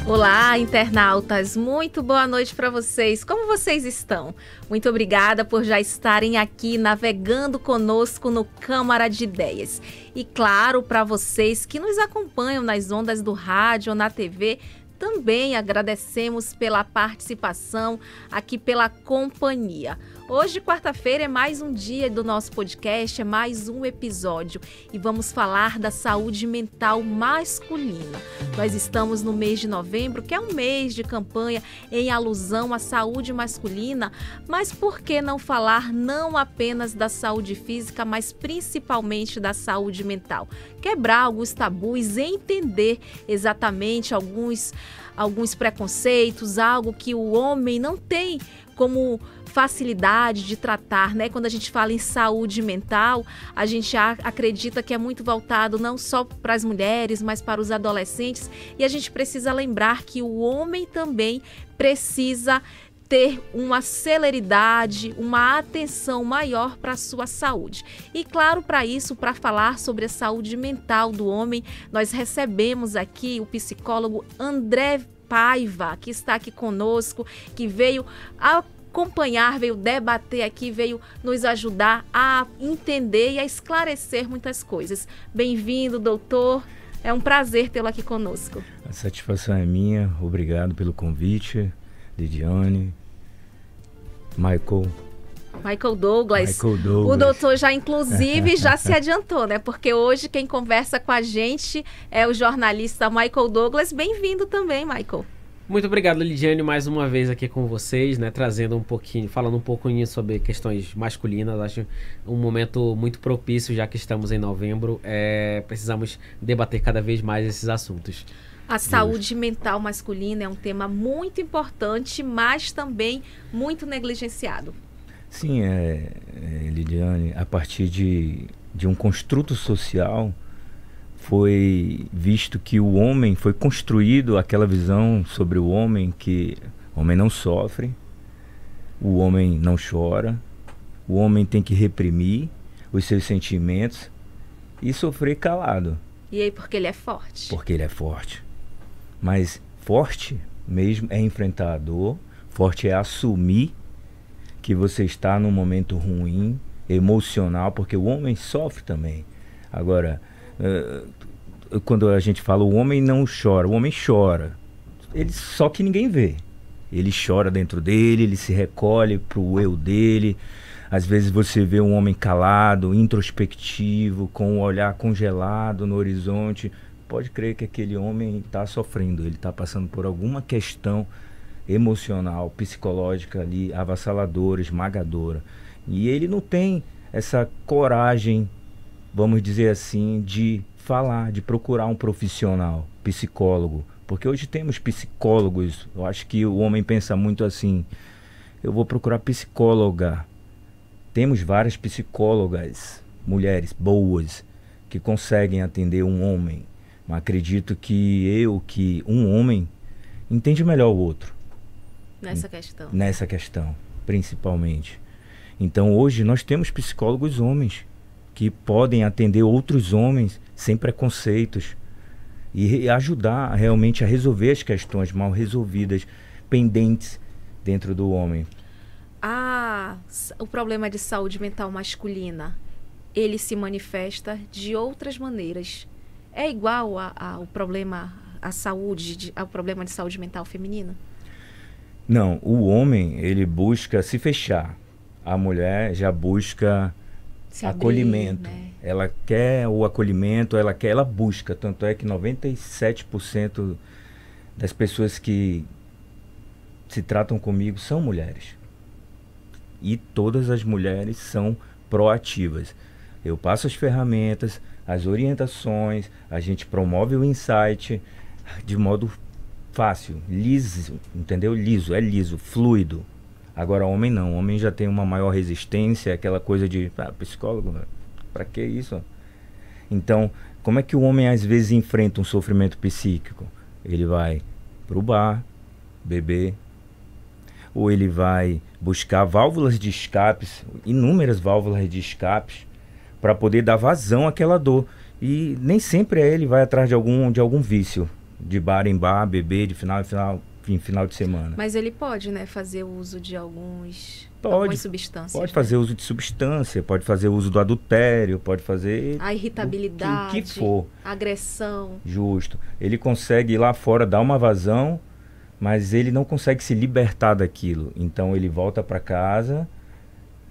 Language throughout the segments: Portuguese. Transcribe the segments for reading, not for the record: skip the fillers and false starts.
Olá, internautas! Muito boa noite para vocês. Como vocês estão? Muito obrigada por já estarem aqui navegando conosco no Câmara de Ideias. E claro, para vocês que nos acompanham nas ondas do rádio ou na TV, também agradecemos pela participação, aqui pela companhia. Hoje, quarta-feira, é mais um dia do nosso podcast, é mais um episódio e vamos falar da saúde mental masculina. Nós estamos no mês de novembro, que é um mês de campanha em alusão à saúde masculina, mas por que não falar não apenas da saúde física, mas principalmente da saúde mental? Quebrar alguns tabus, entender exatamente alguns preconceitos, algo que o homem não tem como facilidade de tratar, né? Quando a gente fala em saúde mental, a gente acredita que é muito voltado não só para as mulheres, mas para os adolescentes, e a gente precisa lembrar que o homem também precisa ter uma celeridade, uma atenção maior para a sua saúde. E claro, para isso, para falar sobre a saúde mental do homem, nós recebemos aqui o psicólogo André Paiva, que está aqui conosco, que veio acompanhar, veio debater aqui, veio nos ajudar a entender e a esclarecer muitas coisas. Bem-vindo, doutor. É um prazer tê-lo aqui conosco. A satisfação é minha. Obrigado pelo convite, Lidiane, Michael Douglas. O doutor já, inclusive, já se adiantou, né? Porque hoje quem conversa com a gente é o jornalista Michael Douglas. Bem-vindo também, Michael. Muito obrigado, Lidiane, mais uma vez aqui com vocês, né? Trazendo falando um pouquinho sobre questões masculinas. Acho um momento muito propício, já que estamos em novembro. Precisamos debater cada vez mais esses assuntos. A saúde mental masculina é um tema muito importante, mas também muito negligenciado. Sim, Lidiane, a partir de um construto social, foi visto que o homem, foi construído aquela visão sobre o homem, que o homem não sofre, o homem não chora, o homem tem que reprimir os seus sentimentos e sofrer calado. E aí, porque ele é forte? Porque ele é forte. Mas forte mesmo é enfrentar a dor, forte é assumir que você está num momento ruim, emocional, porque o homem sofre também. Agora, quando a gente fala o homem não chora, o homem chora, só que ninguém vê. Ele chora dentro dele, ele se recolhe pro eu dele. Às vezes você vê um homem calado, introspectivo, com o olhar congelado no horizonte. Pode crer que aquele homem está sofrendo, ele está passando por alguma questão emocional, psicológica ali, avassaladora, esmagadora. E ele não tem essa coragem, vamos dizer assim, de falar, de procurar um profissional, psicólogo. Porque hoje temos psicólogos, eu acho que o homem pensa muito assim, eu vou procurar psicóloga. Temos várias psicólogas, mulheres boas, que conseguem atender um homem. Mas acredito que um homem entende melhor o outro. Nessa questão, principalmente. Então hoje nós temos psicólogos homens que podem atender outros homens sem preconceitos e ajudar realmente a resolver as questões mal resolvidas, pendentes dentro do homem. O problema de saúde mental masculina, ele se manifesta de outras maneiras. É igual ao problema de saúde mental feminina? Não, o homem, ele busca se fechar. A mulher já busca acolhimento. Né? Ela quer o acolhimento, ela busca. Tanto é que 97% das pessoas que se tratam comigo são mulheres. E todas as mulheres são proativas. Eu passo as ferramentas, as orientações, a gente promove o insight de modo fácil, liso, entendeu? Liso, fluido. Agora homem não, homem já tem uma maior resistência, aquela coisa de psicólogo, pra que isso? Então, como é que o homem às vezes enfrenta um sofrimento psíquico? Ele vai pro bar, beber, ou ele vai buscar válvulas de escapes, inúmeras válvulas de escapes, para poder dar vazão àquela dor. E nem sempre ele vai atrás de algum vício. de bar em bar, beber de final de semana. Mas ele pode, né, fazer uso de algumas substâncias. Pode fazer uso de substância, pode fazer uso do adultério, pode fazer... A irritabilidade, o que for. Agressão. Justo. Ele consegue ir lá fora dar uma vazão, mas ele não consegue se libertar daquilo. Então ele volta para casa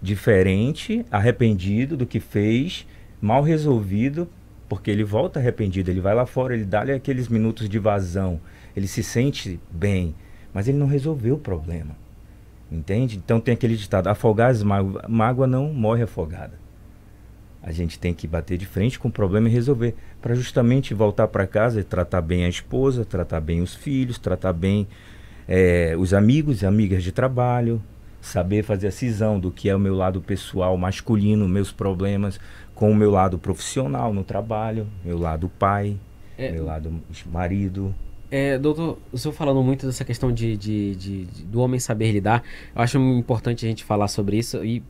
diferente, arrependido do que fez, mal resolvido, porque ele volta arrependido, ele vai lá fora, ele dá-lhe aqueles minutos de vazão, ele se sente bem, mas ele não resolveu o problema, entende? Então tem aquele ditado, afogar as mágoas, mágoa não morre afogada. A gente tem que bater de frente com o problema e resolver, para justamente voltar para casa e tratar bem a esposa, tratar bem os filhos, tratar bem os amigos e amigas de trabalho, saber fazer a cisão do que é o meu lado pessoal, masculino, meus problemas, com o meu lado profissional no trabalho, meu lado pai, meu lado marido. Doutor, o senhor falando muito dessa questão do homem saber lidar, eu acho importante a gente falar sobre isso e,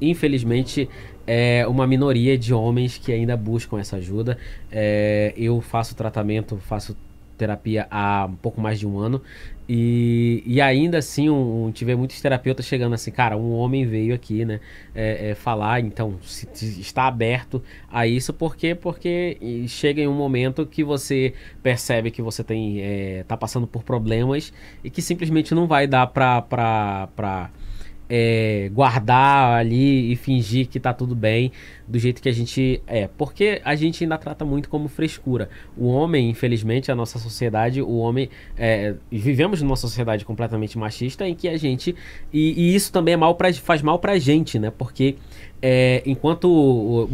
infelizmente, é uma minoria de homens que ainda buscam essa ajuda. Eu faço terapia há um pouco mais de um ano e ainda assim tive muitos terapeutas chegando assim, cara, um homem veio aqui, né, falar, então se está aberto a isso, porque chega em um momento que você percebe que você tá passando por problemas e que simplesmente não vai dar pra guardar ali e fingir que tá tudo bem do jeito que a gente porque a gente ainda trata muito como frescura. O homem, infelizmente, a nossa sociedade, vivemos numa sociedade completamente machista em que a gente, e isso também faz mal pra gente, né, porque enquanto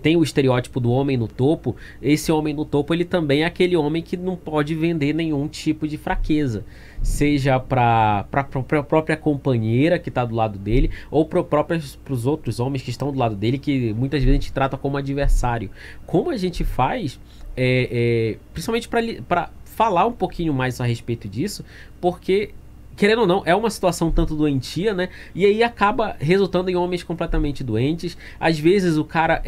tem o estereótipo do homem no topo, esse homem no topo, ele também é aquele homem que não pode vender nenhum tipo de fraqueza, seja para a própria companheira que está do lado dele, ou para os outros homens que estão do lado dele, que muitas vezes a gente trata como adversário. Como a gente faz, principalmente para falar um pouquinho mais a respeito disso, porque, querendo ou não, é uma situação tanto doentia, né? E aí acaba resultando em homens completamente doentes. Às vezes o cara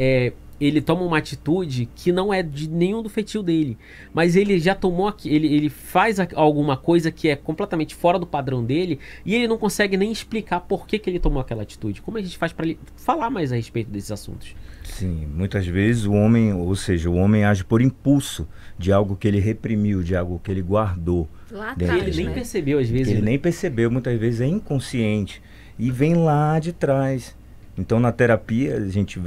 ele toma uma atitude que não é de nenhum do feitio dele, mas ele já tomou ele faz alguma coisa que é completamente fora do padrão dele e ele não consegue nem explicar por que ele tomou aquela atitude. Como a gente faz para ele falar mais a respeito desses assuntos? Sim, muitas vezes o homem age por impulso de algo que ele reprimiu, de algo que ele guardou. Lá atrás, ele nem percebeu às vezes. Ele nem percebeu, muitas vezes é inconsciente e vem lá de trás. Então na terapia a gente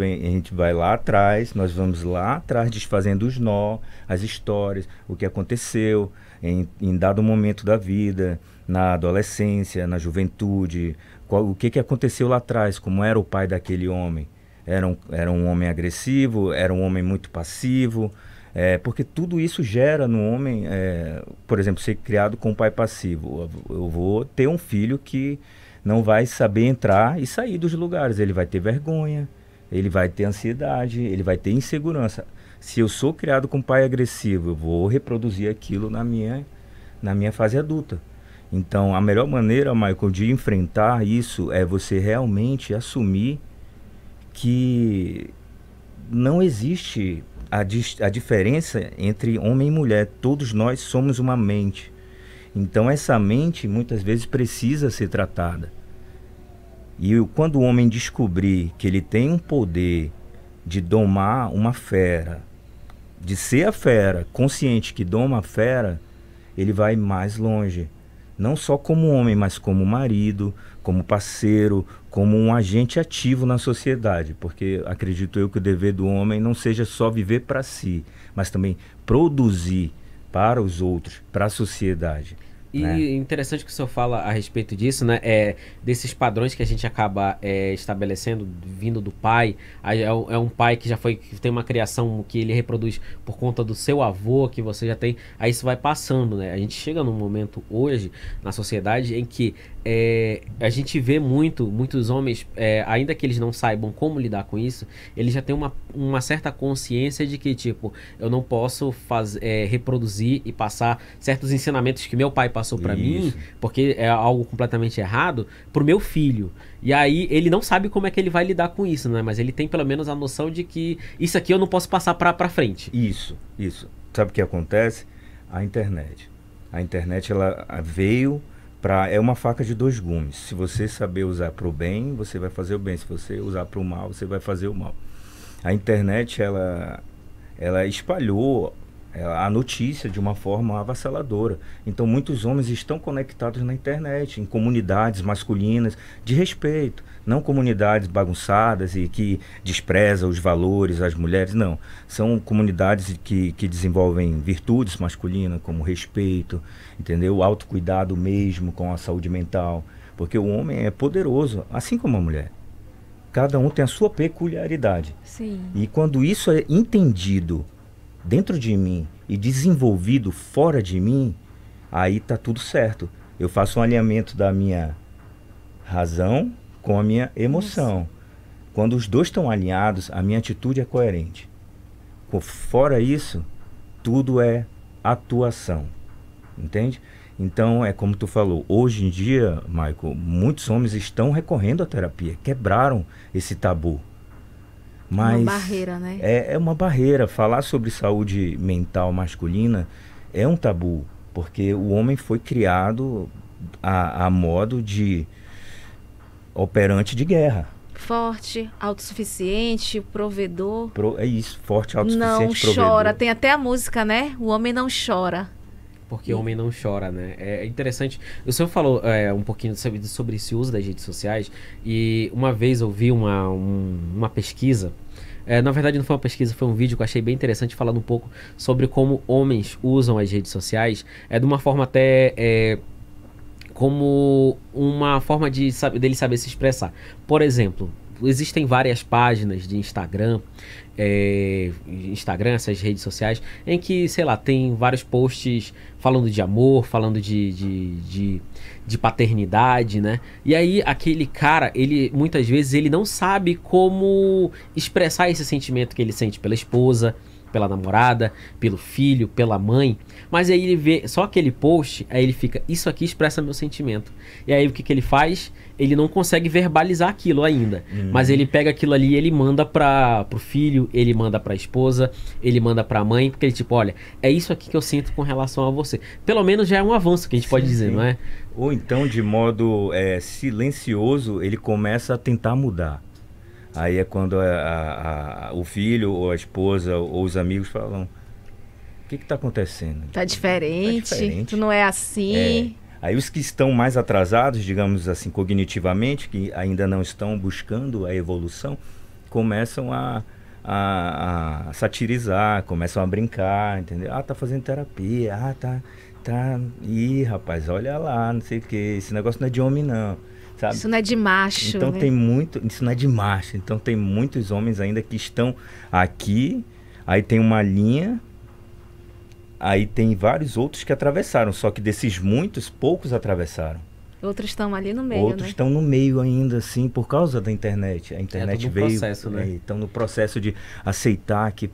vai lá atrás, nós vamos lá atrás desfazendo os nós, as histórias, o que aconteceu em dado momento da vida, na adolescência, na juventude, o que aconteceu lá atrás, como era o pai daquele homem. Era um homem agressivo, era um homem muito passivo, porque tudo isso gera no homem, por exemplo, ser criado com um pai passivo. Eu vou ter um filho que não vai saber entrar e sair dos lugares, ele vai ter vergonha, ele vai ter ansiedade, ele vai ter insegurança. Se eu sou criado com um pai agressivo, eu vou reproduzir aquilo na minha fase adulta. Então, a melhor maneira, Michael, de enfrentar isso é você realmente assumir que não existe a diferença entre homem e mulher. Todos nós somos uma mente. Então essa mente muitas vezes precisa ser tratada. E quando o homem descobrir que ele tem um poder de domar uma fera, de ser a fera, consciente que doma a fera, ele vai mais longe. Não só como homem, mas como marido, como parceiro, como um agente ativo na sociedade. Porque acredito eu que o dever do homem não seja só viver para si, mas também produzir para os outros, para a sociedade. E interessante que o senhor fala a respeito disso, né? Desses padrões que a gente acaba estabelecendo, vindo do pai. É um pai que que tem uma criação que ele reproduz por conta do seu avô, que você já tem. Aí isso vai passando, né? A gente chega num momento hoje na sociedade em que a gente vê muitos homens, ainda que eles não saibam como lidar com isso, eles já têm uma certa consciência de que, tipo, eu não posso reproduzir e passar certos ensinamentos que meu pai passou para mim, porque é algo completamente errado, pro meu filho. E aí ele não sabe como é que ele vai lidar com isso, né? Mas ele tem pelo menos a noção de que isso aqui eu não posso passar pra frente. Isso. Sabe o que acontece? A internet. A internet, ela veio para... É uma faca de dois gumes. Se você saber usar para o bem, você vai fazer o bem. Se você usar para o mal, você vai fazer o mal. A internet, ela espalhou a notícia de uma forma avassaladora. Então, muitos homens estão conectados na internet, em comunidades masculinas de respeito. Não comunidades bagunçadas e que desprezam os valores, as mulheres, não. São comunidades que desenvolvem virtudes masculinas, como respeito, entendeu? O autocuidado mesmo com a saúde mental. Porque o homem é poderoso, assim como a mulher. Cada um tem a sua peculiaridade. Sim. E quando isso é entendido dentro de mim e desenvolvido fora de mim, aí tá tudo certo. Eu faço um alinhamento da minha razão com a minha emoção. Quando os dois estão alinhados, a minha atitude é coerente. Fora isso, tudo é atuação. Entende? Então, é como tu falou, hoje em dia, Michael, muitos homens estão recorrendo à terapia, quebraram esse tabu. Mas uma barreira, né? É uma barreira. Falar sobre saúde mental masculina é um tabu, porque o homem foi criado a modo de operante de guerra. Forte, autossuficiente, provedor. É isso, forte, autossuficiente, não provedor. Chora. Tem até a música, né? O homem não chora. Porque homem não chora, né? É interessante. O senhor falou um pouquinho sobre esse uso das redes sociais. E uma vez eu vi uma pesquisa. Na verdade não foi uma pesquisa, foi um vídeo que eu achei bem interessante, falando um pouco sobre como homens usam as redes sociais. De uma forma até... como uma forma dele saber se expressar. Por exemplo, existem várias páginas de Instagram, essas redes sociais, em que, sei lá, tem vários posts falando de amor, falando de paternidade, né? E aí aquele cara, ele muitas vezes ele não sabe como expressar esse sentimento que ele sente pela esposa, pela namorada, pelo filho, pela mãe. Mas aí ele vê só aquele post, aí ele fica, isso aqui expressa meu sentimento. E aí o que ele faz? Ele não consegue verbalizar aquilo ainda. Mas ele pega aquilo ali e ele manda pro filho, ele manda pra esposa, ele manda pra mãe, porque ele tipo, olha, é isso aqui que eu sinto com relação a você. Pelo menos já é um avanço que a gente pode dizer, não é? Ou então, de modo silencioso, ele começa a tentar mudar. Aí é quando o filho ou a esposa ou os amigos falam, o que está acontecendo? Tá diferente, tu não é assim. Aí os que estão mais atrasados, digamos assim, cognitivamente, que ainda não estão buscando a evolução, começam a satirizar, começam a brincar, entendeu? Ah, tá fazendo terapia, tá. Ih, rapaz, olha lá, não sei o que, esse negócio não é de homem não. Sabe? Isso não é de macho. Então né? Isso não é de macho. Então tem muitos homens ainda que estão aqui, aí tem uma linha, aí tem vários outros que atravessaram, só que desses muitos, poucos atravessaram. Outros estão ali no meio, Outros estão no meio ainda, assim, por causa da internet. A internet veio... processo, né? Estão no processo de aceitar que,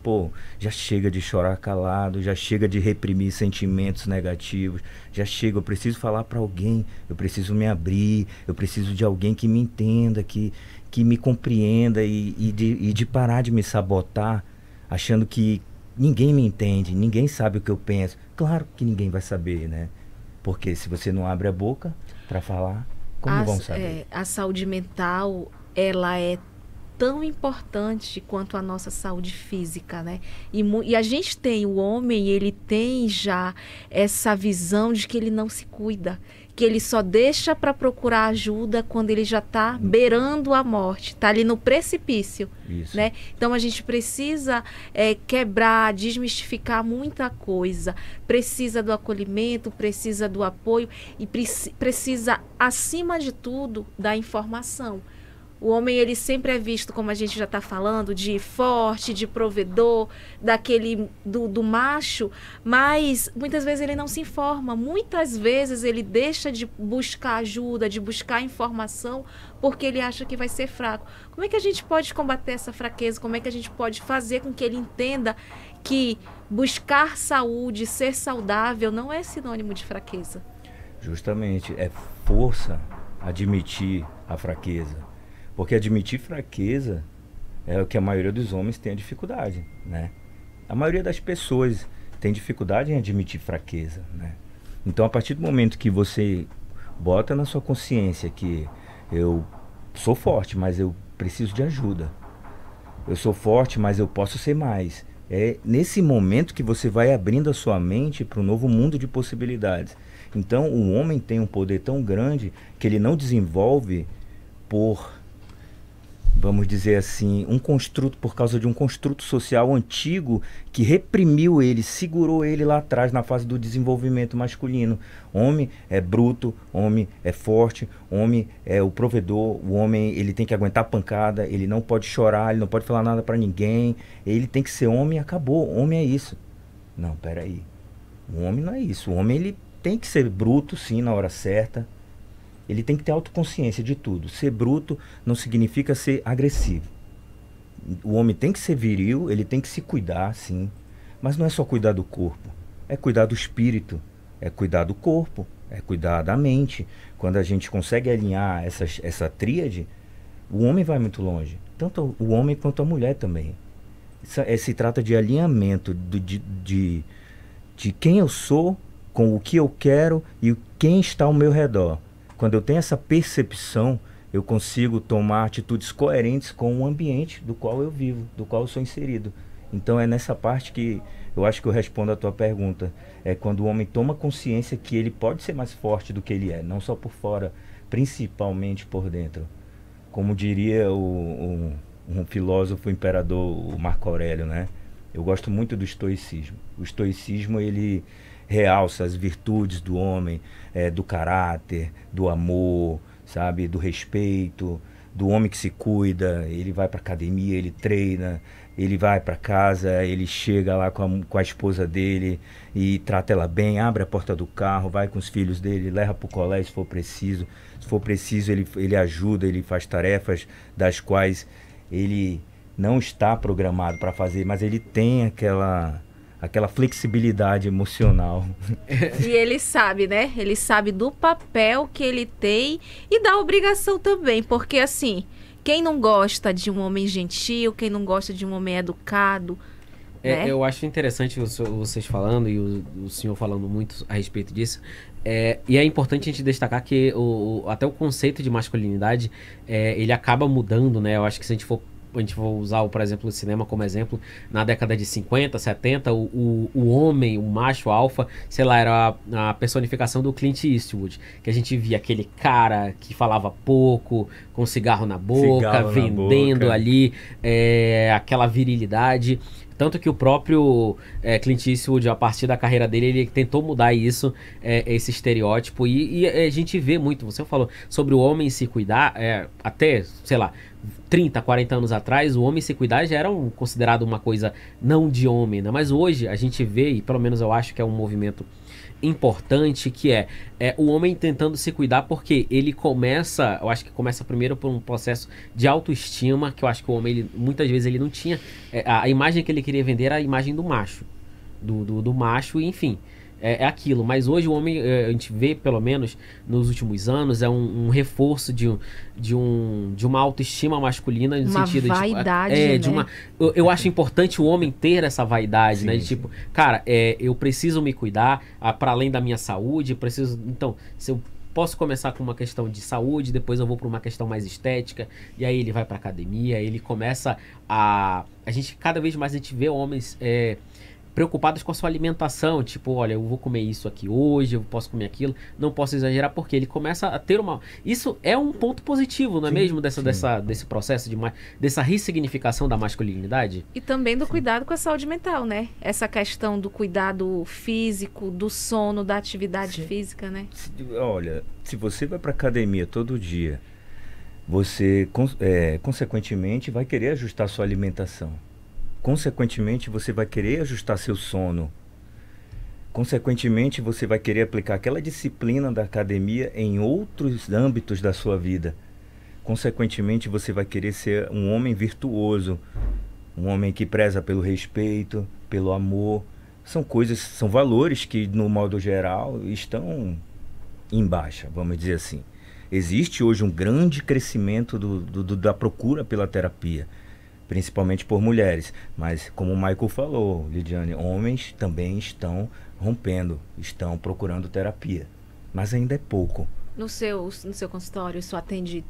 já chega de chorar calado, já chega de reprimir sentimentos negativos, já chega, eu preciso falar para alguém, eu preciso me abrir, eu preciso de alguém que me entenda, que me compreenda e de parar de me sabotar, achando que ninguém me entende, ninguém sabe o que eu penso. Claro que ninguém vai saber, né? Porque se você não abre a boca para falar, como vão saber? A saúde mental, ela é tão importante quanto a nossa saúde física, né? E a gente tem, o homem, ele tem já essa visão de que ele não se cuida, que ele só deixa para procurar ajuda quando ele já está beirando a morte, está ali no precipício. Isso. Né? Então a gente precisa quebrar, desmistificar muita coisa, precisa do acolhimento, precisa do apoio e precisa, acima de tudo, da informação. O homem, ele sempre é visto, como a gente já está falando, de forte, de provedor, do macho, mas muitas vezes ele não se informa, muitas vezes ele deixa de buscar ajuda, de buscar informação, porque ele acha que vai ser fraco. Como é que a gente pode combater essa fraqueza? Como é que a gente pode fazer com que ele entenda que buscar saúde, ser saudável, não é sinônimo de fraqueza? Justamente, é força admitir a fraqueza. Porque admitir fraqueza é o que a maioria dos homens tem a dificuldade, né? A maioria das pessoas tem dificuldade em admitir fraqueza, né? Então, a partir do momento que você bota na sua consciência que eu sou forte, mas eu preciso de ajuda. Eu sou forte, mas eu posso ser mais. É nesse momento que você vai abrindo a sua mente para um novo mundo de possibilidades. Então, o homem tem um poder tão grande que ele não desenvolve por, vamos dizer assim, um construto, por causa de um construto social antigo que reprimiu ele, segurou ele lá atrás na fase do desenvolvimento masculino. Homem é bruto, homem é forte, homem é o provedor, o homem ele tem que aguentar a pancada, ele não pode chorar, ele não pode falar nada para ninguém, ele tem que ser homem e acabou, homem é isso. Não, peraí, o homem não é isso, o homem ele tem que ser bruto sim na hora certa, ele tem que ter autoconsciência de tudo. Ser bruto não significa ser agressivo. O homem tem que ser viril, ele tem que se cuidar, sim. Mas não é só cuidar do corpo. É cuidar do espírito, é cuidar do corpo, é cuidar da mente. Quando a gente consegue alinhar essa tríade, o homem vai muito longe. Tanto o homem quanto a mulher também. Se trata de alinhamento de quem eu sou, com o que eu quero e quem está ao meu redor. Quando eu tenho essa percepção, eu consigo tomar atitudes coerentes com o ambiente do qual eu vivo, do qual eu sou inserido. Então é nessa parte que eu acho que eu respondo a tua pergunta. É quando o homem toma consciência que ele pode ser mais forte do que ele é, não só por fora, principalmente por dentro. Como diria um filósofo imperador, o Marco Aurélio, né? Eu gosto muito do estoicismo. O estoicismo, ele realça as virtudes do homem, do caráter, do amor, sabe, do respeito, do homem que se cuida. Ele vai para academia, ele treina, ele vai para casa, ele chega lá com a esposa dele e trata ela bem, abre a porta do carro, vai com os filhos dele, leva para o colégio se for preciso. Se for preciso, ele ajuda, ele faz tarefas das quais ele não está programado para fazer, mas ele tem aquela flexibilidade emocional. E ele sabe, né? Ele sabe do papel que ele tem e da obrigação também, porque assim, quem não gosta de um homem gentil, quem não gosta de um homem educado, né? Eu acho interessante vocês falando e o senhor falando muito a respeito disso. E é importante a gente destacar que até o conceito de masculinidade, ele acaba mudando, né? Eu acho que se a gente for usar, por exemplo, o cinema como exemplo, na década de 50, 70, o homem, o macho alfa, sei lá, era a personificação do Clint Eastwood, que a gente via aquele cara que falava pouco, com cigarro na boca, vendendo ali aquela virilidade. Tanto que o próprio Clint Eastwood, a partir da carreira dele, ele tentou mudar isso, esse estereótipo. E a gente vê muito, você falou sobre o homem se cuidar, até, sei lá, 30, 40 anos atrás, o homem se cuidar já era considerado uma coisa não de homem, né? Mas hoje a gente vê, e pelo menos eu acho que é um movimento importante, que é o homem tentando se cuidar, porque ele começa, eu acho que começa primeiro por um processo de autoestima, que eu acho que o homem, muitas vezes ele não tinha, a imagem que ele queria vender era a imagem do macho, do macho, enfim, é aquilo. Mas hoje o homem, a gente vê, pelo menos nos últimos anos, um reforço de uma autoestima masculina, no uma sentido vaidade, de né? eu acho importante o homem ter essa vaidade, sim, né? De tipo, cara, eu preciso me cuidar, para além da minha saúde, então, se eu posso começar com uma questão de saúde, depois eu vou para uma questão mais estética, e aí ele vai para academia, ele começa cada vez mais a gente vê homens preocupados com a sua alimentação, tipo, olha, eu vou comer isso aqui hoje, eu posso comer aquilo, não posso exagerar, porque ele começa a ter isso é um ponto positivo, não é mesmo? Desse processo dessa ressignificação da masculinidade? E também do cuidado com a saúde mental, né? Essa questão do cuidado físico, do sono, da atividade física, né? Olha, se você vai para academia todo dia, você, consequentemente, vai querer ajustar sua alimentação. Consequentemente, você vai querer ajustar seu sono. Consequentemente, você vai querer aplicar aquela disciplina da academia em outros âmbitos da sua vida. Consequentemente, você vai querer ser um homem virtuoso, um homem que preza pelo respeito, pelo amor. São valores que, no modo geral, estão em baixa, vamos dizer assim. Existe hoje um grande crescimento da procura pela terapia. principalmente por mulheres. Mas, como o Michael falou, Lidiane, homens também estão rompendo, estão procurando terapia. Mas ainda é pouco. No seu consultório, isso atende,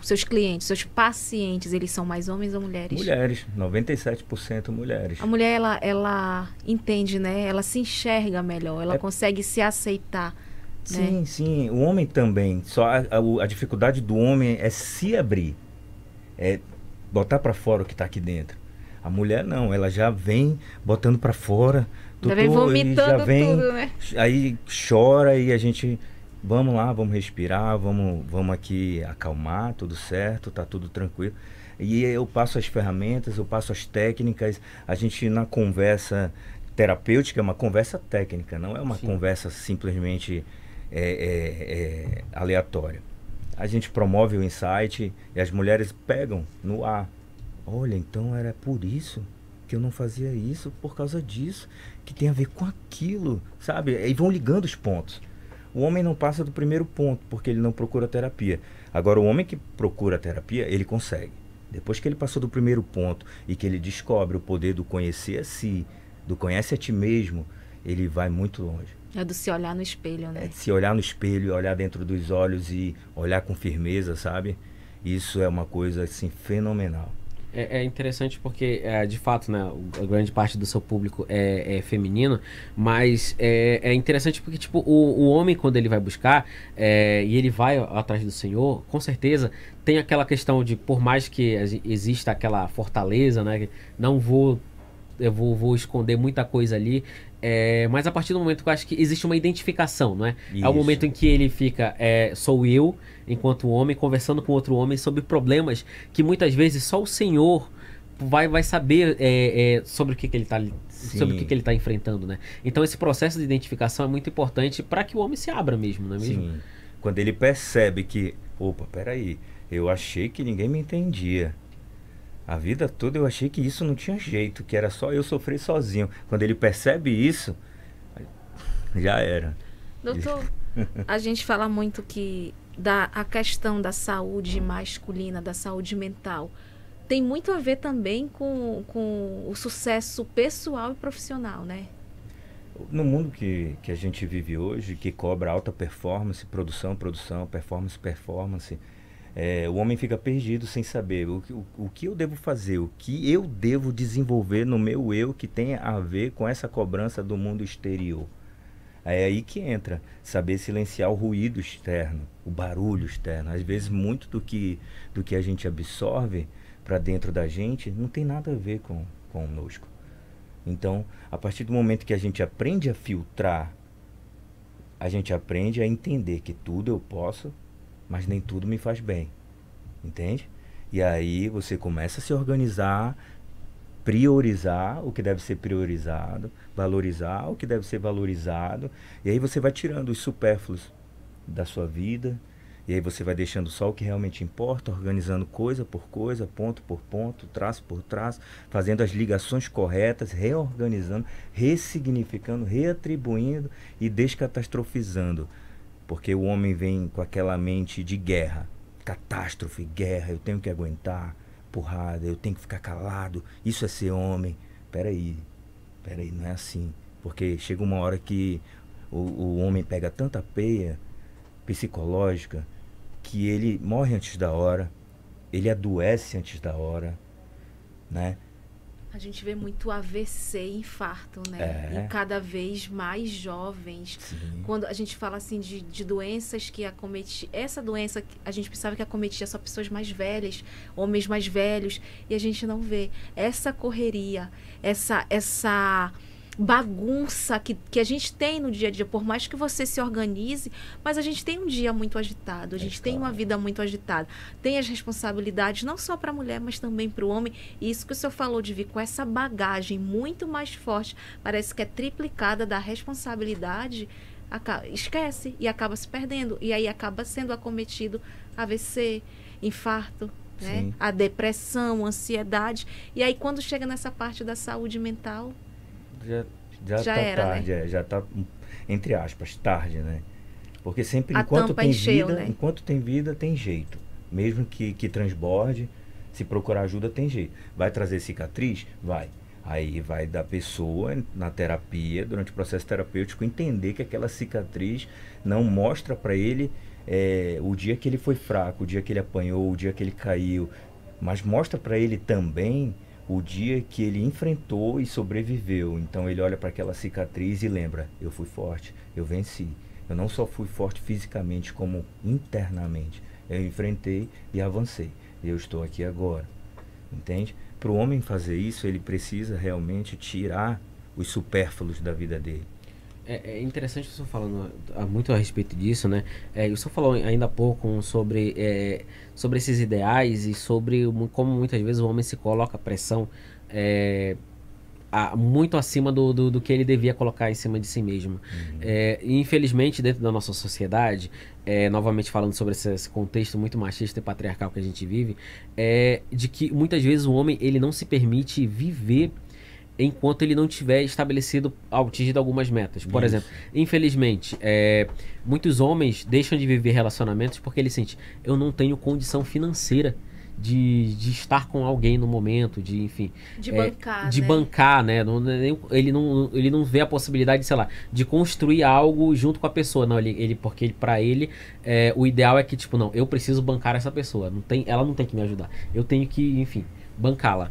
seus clientes, seus pacientes, eles são mais homens ou mulheres? Mulheres, 97% mulheres. A mulher, ela entende, né? Ela se enxerga melhor, ela consegue se aceitar. Sim, né? sim. O homem também. Só a dificuldade do homem é se abrir. É botar para fora o que está aqui dentro. A mulher não, ela já vem botando para fora. Já vem vomitando já vem, tudo, né? Aí chora e a gente... Vamos lá, vamos respirar, vamos aqui acalmar, tudo certo, tá tudo tranquilo. E eu passo as ferramentas, eu passo as técnicas, a gente na conversa terapêutica é uma conversa técnica, não é uma conversa simplesmente aleatória. A gente promove o insight e as mulheres pegam no ar. Olha, então era por isso que eu não fazia isso, por causa disso, que tem a ver com aquilo, sabe? E vão ligando os pontos. O homem não passa do primeiro ponto, porque ele não procura terapia. Agora, o homem que procura terapia, ele consegue. Depois que ele passou do primeiro ponto e que ele descobre o poder do conhecer a si, do conhece a ti mesmo, ele vai muito longe. É do se olhar no espelho, né? É de se olhar no espelho, olhar dentro dos olhos e olhar com firmeza, sabe? Isso é uma coisa, assim, fenomenal. É interessante porque, de fato, né, a grande parte do seu público é feminino, mas é interessante porque, tipo, o homem, quando ele vai buscar e ele vai atrás do Senhor, com certeza tem aquela questão de, por mais que exista aquela fortaleza, né, eu vou esconder muita coisa ali, mas a partir do momento que eu acho que existe uma identificação, não é? Isso. É o momento em que ele fica, sou eu, enquanto homem, conversando com outro homem sobre problemas que muitas vezes só o Senhor vai saber sobre o que ele está sobre o que ele tá enfrentando, né? Então esse processo de identificação é muito importante para que o homem se abra mesmo, não é mesmo? Sim. Quando ele percebe que, opa, peraí, eu achei que ninguém me entendia. A vida toda eu achei que isso não tinha jeito, que era só eu sofrer sozinho. Quando ele percebe isso, já era. Doutor, a gente fala muito que a questão da saúde masculina, da saúde mental, tem muito a ver também com o sucesso pessoal e profissional, né? No mundo que a gente vive hoje, que cobra alta performance, produção, performance, o homem fica perdido sem saber o que eu devo fazer, o que eu devo desenvolver no meu eu que tem a ver com essa cobrança do mundo exterior. É aí que entra saber silenciar o ruído externo, o barulho externo. Às vezes muito do que a gente absorve para dentro da gente não tem nada a ver conosco. Então, a partir do momento que a gente aprende a filtrar, a gente aprende a entender que tudo eu posso, mas nem tudo me faz bem, entende? E aí você começa a se organizar, priorizar o que deve ser priorizado, valorizar o que deve ser valorizado, e aí você vai tirando os supérfluos da sua vida, e aí você vai deixando só o que realmente importa, organizando coisa por coisa, ponto por ponto, traço por traço, fazendo as ligações corretas, reorganizando, ressignificando, reatribuindo e descatastrofizando. Porque o homem vem com aquela mente de guerra, catástrofe, guerra, eu tenho que aguentar, porrada, eu tenho que ficar calado, isso é ser homem. Peraí, não é assim. Porque chega uma hora que o homem pega tanta peia psicológica que ele morre antes da hora, ele adoece antes da hora, né? A gente vê muito AVC e infarto, né? E cada vez mais jovens. Sim. Quando a gente fala assim de doenças que acomete... Essa doença a gente pensava que acometia só pessoas mais velhas, homens mais velhos, e a gente não vê. Essa correria, essa bagunça que a gente tem no dia a dia, por mais que você se organize, mas a gente tem um dia muito agitado, a gente tem uma vida muito agitada, tem as responsabilidades não só para a mulher, mas também para o homem, e isso que o senhor falou de vir com essa bagagem muito mais forte, parece que é triplicada da responsabilidade, esquece e acaba se perdendo, e aí acaba sendo acometido AVC, infarto, né? A depressão, a ansiedade, e aí quando chega nessa parte da saúde mental, já tá era, tarde, né? Já tá, entre aspas, tarde, né? Porque sempre, A enquanto tampa tem encheu, vida, né? enquanto tem vida, tem jeito. Mesmo que transborde, Se procurar ajuda, tem jeito. Vai trazer cicatriz? Vai. Aí vai da pessoa, na terapia, durante o processo terapêutico, entender que aquela cicatriz não mostra para ele o dia que ele foi fraco, o dia que ele apanhou, o dia que ele caiu, mas mostra para ele também o dia que ele enfrentou e sobreviveu. Então ele olha para aquela cicatriz e lembra: eu fui forte, eu venci. Eu não só fui forte fisicamente, como internamente. Eu enfrentei e avancei. Eu estou aqui agora. Entende? Para o homem fazer isso, ele precisa realmente tirar os supérfluos da vida dele. É interessante o senhor falando muito a respeito disso, né? O senhor falou ainda há pouco sobre esses ideais e sobre como muitas vezes o homem se coloca pressão muito acima do que ele devia colocar em cima de si mesmo. E infelizmente, dentro da nossa sociedade, novamente falando sobre esse contexto muito machista e patriarcal que a gente vive, de que muitas vezes o homem ele não se permite viver enquanto ele não tiver estabelecido, atingido algumas metas. Por exemplo, infelizmente, muitos homens deixam de viver relacionamentos porque eles sentem: eu não tenho condição financeira de estar com alguém no momento, de bancar, né? Ele não vê a possibilidade, sei lá, de construir algo junto com a pessoa. Não, porque para ele o ideal é que, tipo, não, eu preciso bancar essa pessoa. Ela não tem que me ajudar. Eu tenho que, enfim, bancá-la.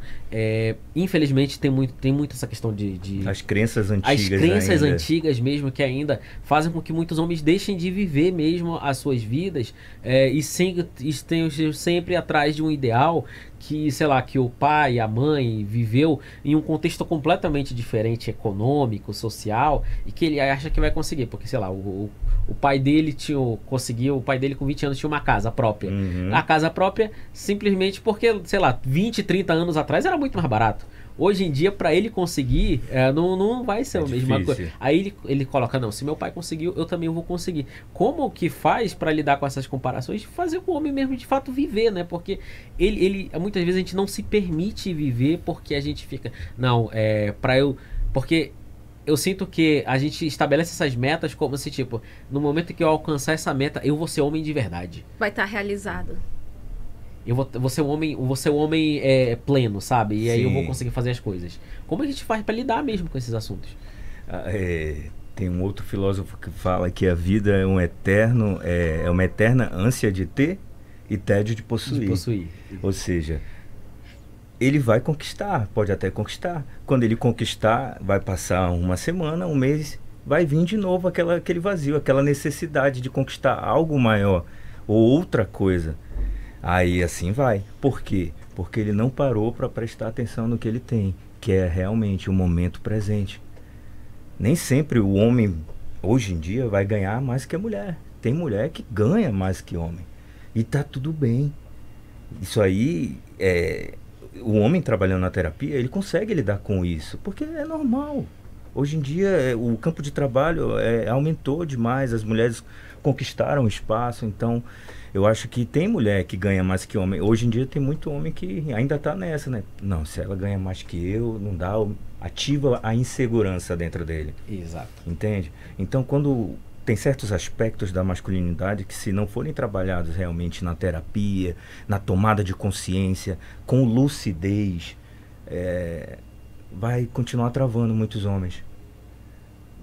Infelizmente tem muito essa questão de as crenças antigas. As crenças antigas mesmo, que ainda fazem com que muitos homens deixem de viver mesmo as suas vidas e estejam sempre atrás de um ideal que, sei lá, que o pai, a mãe viveu em um contexto completamente diferente, econômico, social, e que ele acha que vai conseguir, porque, sei lá, o pai dele o pai dele com 20 anos tinha uma casa própria. A casa própria simplesmente porque, sei lá, 20, 30 anos atrás era muito mais barato. Hoje em dia, para ele conseguir, não vai ser a mesma coisa. Aí ele coloca: não, se meu pai conseguiu, eu também vou conseguir. Como que faz para lidar com essas comparações? Fazer o homem mesmo de fato viver, né? Porque muitas vezes a gente não se permite viver porque a gente fica: não, porque eu sinto que a gente estabelece essas metas como se, tipo, no momento que eu alcançar essa meta, eu vou ser homem de verdade. Vai estar realizado. Eu vou ser um homem pleno, sabe? E aí eu vou conseguir fazer as coisas. Como a gente faz para lidar mesmo com esses assuntos? Tem um outro filósofo que fala que a vida é uma eterna ânsia de ter e tédio de possuir. Ou seja, ele vai conquistar, pode até conquistar. Quando ele conquistar, vai passar uma semana, um mês, vai vir de novo aquele vazio, aquela necessidade de conquistar algo maior ou outra coisa. Aí assim vai. Por quê? Porque ele não parou para prestar atenção no que ele tem, que é realmente o momento presente. Nem sempre o homem, hoje em dia, vai ganhar mais que a mulher. Tem mulher que ganha mais que homem. E tá tudo bem. Isso aí, o homem trabalhando na terapia, ele consegue lidar com isso, porque é normal. Hoje em dia, o campo de trabalho aumentou demais, as mulheres conquistaram espaço, então eu acho que tem mulher que ganha mais que homem. Hoje em dia tem muito homem que ainda está nessa, né? Não, se ela ganha mais que eu, não dá, ativa a insegurança dentro dele. Exato. Entende? Então, quando tem certos aspectos da masculinidade que, se não forem trabalhados realmente na terapia, na tomada de consciência, com lucidez, vai continuar travando muitos homens.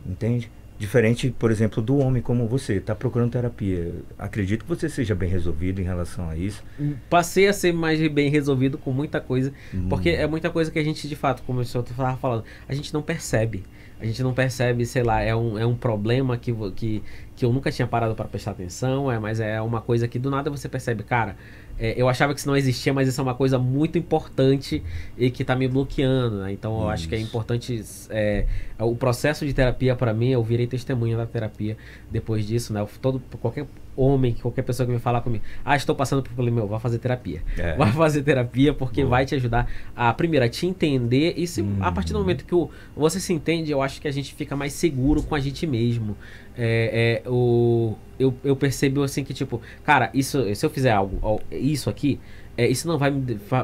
Entende? Diferente, por exemplo, do homem como você, está procurando terapia. Acredito que você seja bem resolvido em relação a isso. Passei a ser mais bem resolvido com muita coisa, porque é muita coisa que a gente, de fato, como o senhor estava falando, a gente não percebe. A gente não percebe, sei lá, é um problema que eu nunca tinha parado para prestar atenção, mas é uma coisa que do nada você percebe, cara, eu achava que isso não existia, mas isso é uma coisa muito importante e que está me bloqueando, né? Então eu acho que é importante, o processo de terapia para mim, eu virei testemunha da terapia depois disso, né? Qualquer homem, qualquer pessoa que me falar comigo, estou passando por problema, vai fazer terapia. Vai fazer terapia porque vai te ajudar primeiro, a te entender, e a partir do momento que você se entende, eu acho que a gente fica mais seguro com a gente mesmo. Eu percebo assim que, tipo, cara, se eu fizer isso aqui, isso não vai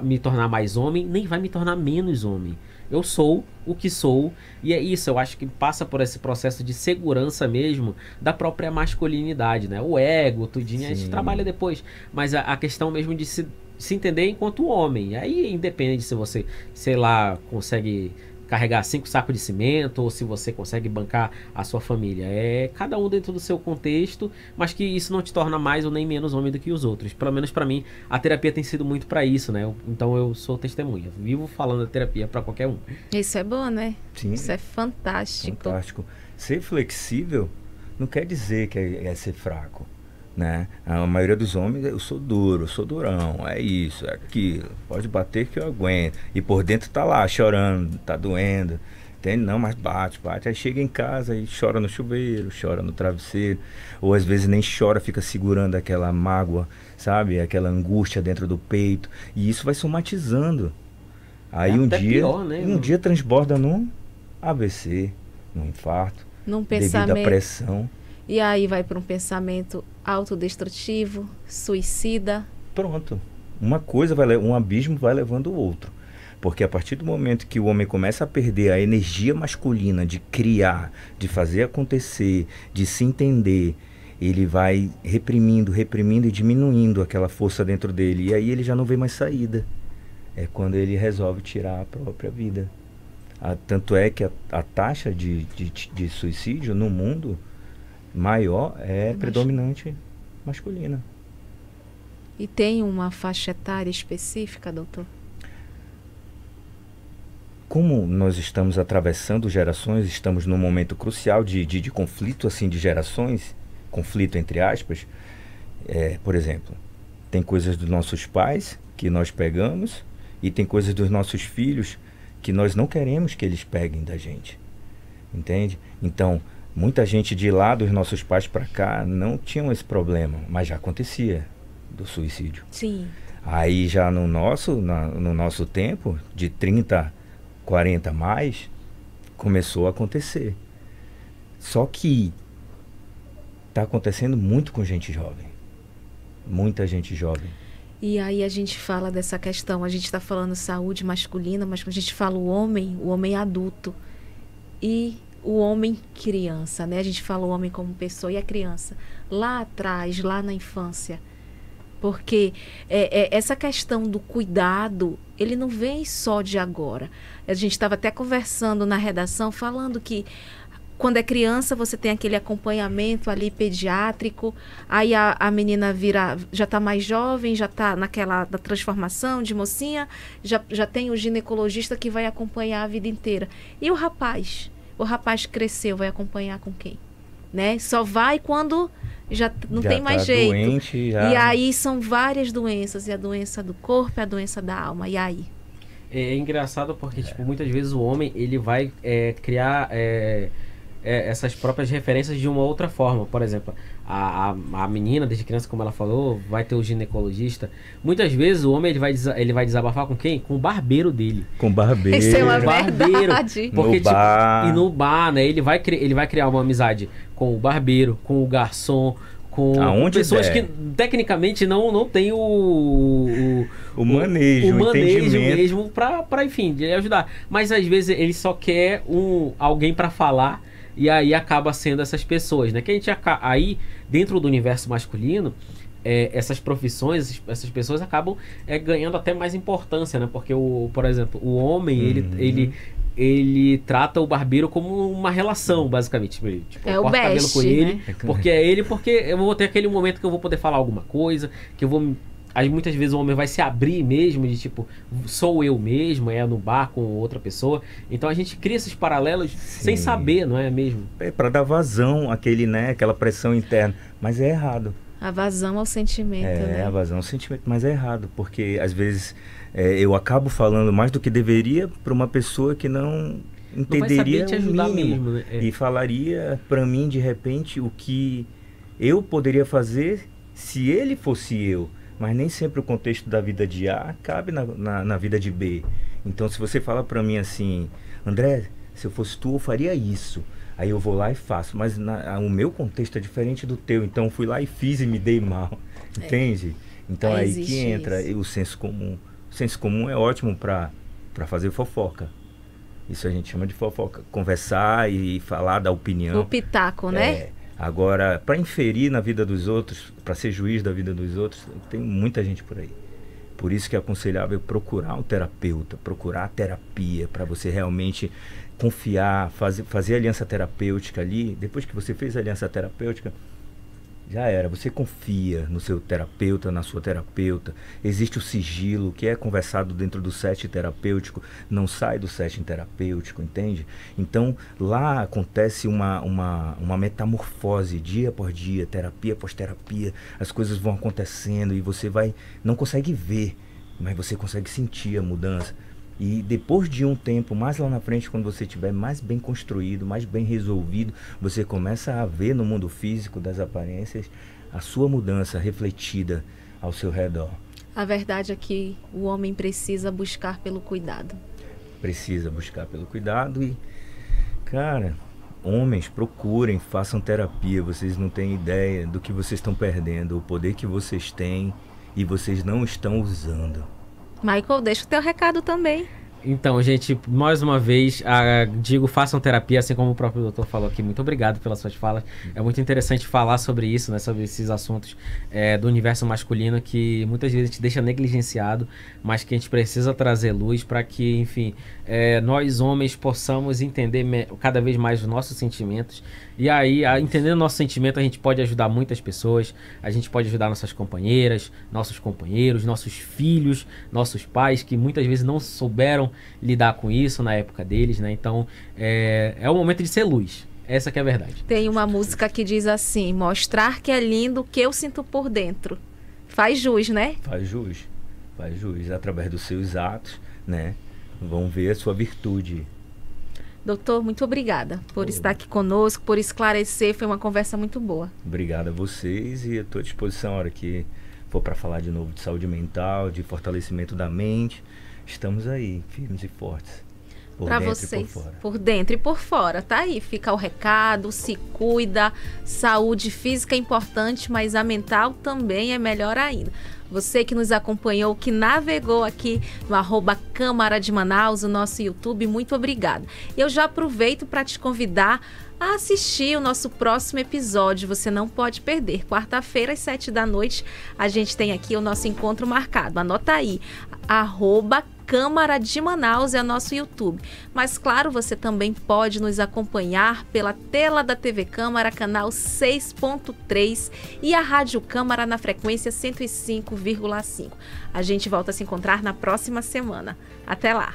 me tornar mais homem, nem vai me tornar menos homem. Eu sou o que sou, e é isso, eu acho que passa por esse processo de segurança mesmo da própria masculinidade, né? O ego, tudinho, a gente trabalha depois, mas a questão mesmo de se se entender enquanto homem. Aí independe se você, sei lá, consegue carregar 5 sacos de cimento ou se você consegue bancar a sua família. É cada um dentro do seu contexto, mas que isso não te torna mais ou nem menos homem do que os outros. Pelo menos para mim, a terapia tem sido muito para isso, né? Então eu sou testemunha. Vivo falando da terapia para qualquer um. Isso é bom, né? Sim. Isso é fantástico. Fantástico. Ser flexível não quer dizer que é ser fraco, né? A maioria dos homens, eu sou duro, eu sou durão, é isso, é aquilo, pode bater que eu aguento. E por dentro tá lá chorando, tá doendo, entende? Não, mas bate. Aí chega em casa e chora no chuveiro, chora no travesseiro, ou às vezes nem chora, fica segurando aquela mágoa, sabe? Aquela angústia dentro do peito, e isso vai somatizando. Aí um dia, pior, né? um dia transborda num AVC, num infarto, Num devido pensamento. à pressão. E aí vai para um pensamento autodestrutivo, suicida. Pronto. Uma coisa um abismo vai levando o outro. Porque a partir do momento que o homem começa a perder a energia masculina de criar, de fazer acontecer, de se entender, ele vai reprimindo e diminuindo aquela força dentro dele. E aí ele já não vê mais saída. É quando ele resolve tirar a própria vida. Tanto é que a taxa de suicídio no mundo maior é predominante masculina. E tem uma faixa etária específica, doutor? Como nós estamos atravessando gerações, estamos num momento crucial de conflito assim, de gerações, conflito entre aspas, por exemplo, tem coisas dos nossos pais que nós pegamos e tem coisas dos nossos filhos que nós não queremos que eles peguem da gente, entende? Então, muita gente de lá, dos nossos pais para cá, não tinham esse problema, mas já acontecia do suicídio. Sim. Aí já no nosso tempo, de 30, 40 mais, começou a acontecer. Só que está acontecendo muito com gente jovem. Muita gente jovem. E aí a gente fala dessa questão, a gente está falando saúde masculina, mas quando a gente fala o homem adulto e o homem criança, né? A gente fala o homem como pessoa e a criança. Lá atrás, lá na infância. Porque essa questão do cuidado, ele não vem só de agora. A gente estava até conversando na redação, falando que quando é criança, você tem aquele acompanhamento ali pediátrico, aí a menina já está mais jovem, já está naquela da transformação de mocinha, já tem o ginecologista que vai acompanhar a vida inteira. E o rapaz? O rapaz cresceu, vai acompanhar com quem? Né? Só vai quando já não tem mais jeito. Doente, E aí são várias doenças, e a doença do corpo e a doença da alma. E aí? É engraçado porque, tipo, muitas vezes o homem, ele vai criar essas próprias referências de uma outra forma. Por exemplo, a menina, desde criança, como ela falou, vai ter o ginecologista. Muitas vezes o homem ele vai desabafar com quem? Com o barbeiro dele. Com barbeiro. Isso é uma Barbeiro. verdade. Porque, No bar. e no bar, né? Ele vai criar uma amizade com o barbeiro, com o garçom, com Aonde pessoas der. que tecnicamente não tem o manejo, o manejo entendimento. mesmo pra, enfim, de ajudar. Mas às vezes ele só quer alguém pra falar. E aí acaba sendo essas pessoas, né? Que a gente aí, dentro do universo masculino, essas profissões, essas pessoas acabam ganhando até mais importância, né? Porque, por exemplo, o homem, ele trata o barbeiro como uma relação, basicamente. Tipo, É eu o corto cabelo best, com ele, né? porque eu vou ter aquele momento que eu vou poder falar alguma coisa, que eu vou... Aí muitas vezes o homem vai se abrir mesmo, de tipo, sou eu mesmo, no bar com outra pessoa. Então a gente cria esses paralelos sem saber, não é mesmo? É para dar vazão aquela pressão interna, mas é errado. A vazão ao sentimento, né? A vazão ao sentimento, mas é errado, porque às vezes eu acabo falando mais do que deveria para uma pessoa que não entenderia não vai saber te o ajudar mínimo, mesmo, né? e falaria para mim de repente o que eu poderia fazer se ele fosse eu. Mas nem sempre o contexto da vida de A cabe na vida de B. Então, se você fala para mim assim, André, se eu fosse tu, eu faria isso. Aí eu vou lá e faço. Mas o meu contexto é diferente do teu. Então, eu fui lá e fiz e me dei mal. Entende? Então, aí que entra o senso comum. O senso comum é ótimo para fazer fofoca. Isso a gente chama de fofoca. Conversar e falar da opinião. O pitaco, né? Agora, para inferir na vida dos outros, para ser juiz da vida dos outros, tem muita gente por aí. Por isso que é aconselhável procurar um terapeuta, procurar a terapia, para você realmente confiar, fazer aliança terapêutica ali. Depois que você fez a aliança terapêutica, já era. Você confia no seu terapeuta, na sua terapeuta. Existe o sigilo, que é conversado dentro do setting terapêutico, não sai do setting terapêutico, entende? Então, lá acontece uma metamorfose, dia por dia, terapia após terapia. As coisas vão acontecendo e você não consegue ver, mas você consegue sentir a mudança. E depois de um tempo, mais lá na frente, quando você estiver mais bem construído, mais bem resolvido, você começa a ver no mundo físico das aparências a sua mudança refletida ao seu redor. A verdade é que o homem precisa buscar pelo cuidado. Precisa buscar pelo cuidado e, cara, homens, procurem, façam terapia. Vocês não têm ideia do que vocês estão perdendo, o poder que vocês têm e vocês não estão usando. Michael, deixa o teu recado também. Então, gente, mais uma vez, digo, façam terapia, assim como o próprio doutor falou aqui. Muito obrigado pelas suas falas. É muito interessante falar sobre isso, né? Sobre esses assuntos do universo masculino que muitas vezes a gente deixa negligenciado, mas que a gente precisa trazer luz para que, enfim, nós homens possamos entender cada vez mais os nossos sentimentos. E aí, entendendo o nosso sentimento, a gente pode ajudar muitas pessoas, a gente pode ajudar nossas companheiras, nossos companheiros, nossos filhos, nossos pais, que muitas vezes não souberam lidar com isso na época deles, né? Então, é o momento de ser luz. Essa que é a verdade. Tem uma música que diz assim: mostrar que é lindo o que eu sinto por dentro. Faz jus, né? Faz jus. Faz jus. Através dos seus atos, né? Vão ver a sua virtude. Doutor, muito obrigada por estar aqui conosco, por esclarecer. Foi uma conversa muito boa. Obrigado a vocês e estou à disposição a hora que for para falar de novo de saúde mental, de fortalecimento da mente. Estamos aí, firmes e fortes. Para vocês, por dentro e por fora. Tá aí, fica o recado, se cuida. Saúde física é importante, mas a mental também é melhor ainda. Você que nos acompanhou, que navegou aqui no @Câmara de Manaus, o nosso YouTube, muito obrigada. Eu já aproveito para te convidar a assistir o nosso próximo episódio. Você não pode perder. Quarta-feira, às 7h, a gente tem aqui o nosso encontro marcado. Anota aí, @Câmara de Manaus é o nosso YouTube. Mas claro, você também pode nos acompanhar pela tela da TV Câmara, canal 6.3 e a Rádio Câmara na frequência 105,5. A gente volta a se encontrar na próxima semana. Até lá!